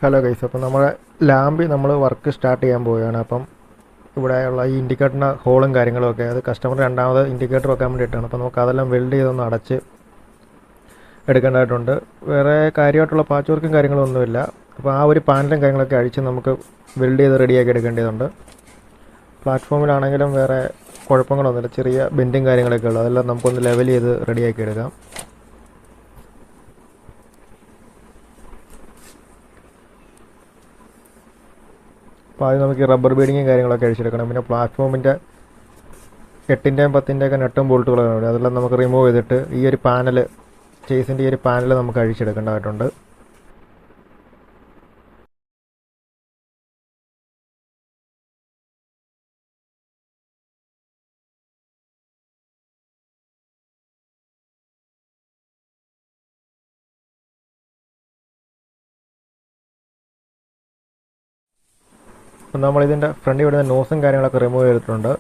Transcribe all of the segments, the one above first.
Hello guys, അപ്പം നമ്മുടെ ലാമ്പിൽ നമ്മൾ വർക്ക് സ്റ്റാർട്ട് ചെയ്യാൻ പോവുകയാണ്. അപ്പം ഇവിടെയുള്ള ഈ ഇൻഡിക്കേറ്ററിൻ്റെ ഹോളും കാര്യങ്ങളൊക്കെ അത് കസ്റ്റമർ രണ്ടാമത് ഇൻഡിക്കേറ്റർ വെക്കാൻ വേണ്ടിയിട്ടാണ്. അപ്പോൾ നമുക്ക് അതെല്ലാം വെൽഡ് ചെയ്തൊന്ന് അടച്ച് എടുക്കേണ്ടതായിട്ടുണ്ട്. വേറെ കാര്യമായിട്ടുള്ള പാച്ച് വർക്കും കാര്യങ്ങളൊന്നുമില്ല. അപ്പോൾ ആ ഒരു പാനലും കാര്യങ്ങളൊക്കെ അഴിച്ച് നമുക്ക് വെൽഡ് ചെയ്ത് റെഡിയാക്കി എടുക്കേണ്ടതുണ്ട്. പ്ലാറ്റ്ഫോമിലാണെങ്കിലും വേറെ കുഴപ്പങ്ങളൊന്നുമില്ല, ചെറിയ ബെൻഡും കാര്യങ്ങളൊക്കെ ഉള്ളൂ. അതെല്ലാം നമുക്കൊന്ന് ലെവൽ ചെയ്ത് റെഡിയാക്കി എടുക്കാം. അപ്പോൾ ആദ്യം നമുക്ക് റബ്ബർ ബീഡിങ്ങും കാര്യങ്ങളൊക്കെ അഴിച്ചെടുക്കണം. പിന്നെ പ്ലാറ്റ്ഫോമിൻ്റെ 8-ൻ്റെയും 10-ൻ്റെയൊക്കെ നെട്ടും ബോൾട്ടുകളൊക്കെ ഉണ്ട്, അതെല്ലാം നമുക്ക് റിമൂവ് ചെയ്തിട്ട് ഈ ഒരു പാനൽ ചേസിൻ്റെ ഈ ഒരു പാനൽ നമുക്ക് അഴിച്ചെടുക്കേണ്ടതായിട്ടുണ്ട്. അപ്പം നമ്മളിതിൻ്റെ ഫ്രണ്ടിൽ വരുന്ന നോസും കാര്യങ്ങളൊക്കെ റിമൂവ് ചെയ്തിട്ടുണ്ട്.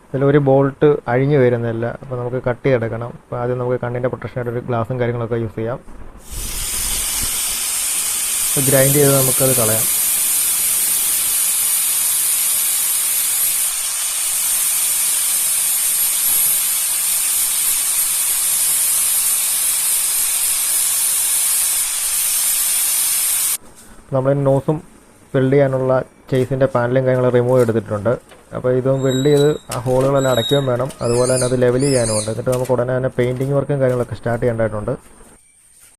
ഇതിലൊരു ബോൾട്ട് അഴിഞ്ഞു വരുന്നില്ല, അപ്പോൾ നമുക്ക് കട്ട് ചെയ്തെടുക്കണം. അപ്പോൾ ആദ്യം നമുക്ക് കണ്ണിൻ്റെ പ്രൊട്ടക്ഷനായിട്ട് ഒരു ഗ്ലാസും കാര്യങ്ങളൊക്കെ യൂസ് ചെയ്യാം. ഗ്രൈൻഡ് ചെയ്ത് നമുക്കത് കളയാം. നമ്മൾ നോസും വെൽഡ് ചെയ്യാനുള്ള ചേസിൻ്റെ പാനലും കാര്യങ്ങളും റിമൂവ് എടുത്തിട്ടുണ്ട്. അപ്പോൾ ഇതും വെൽഡ് ചെയ്ത് ആ ഹോളുകളെല്ലാം അടയ്ക്കുകയും വേണം, അതുപോലെ തന്നെ അത് ലെവൽ ചെയ്യാനും ഉണ്ട്. എന്നിട്ട് നമുക്ക് ഉടനെ തന്നെ പെയിൻറ്റിങ് വർക്കും കാര്യങ്ങളൊക്കെ സ്റ്റാർട്ട് ചെയ്യേണ്ടതായിട്ടുണ്ട്.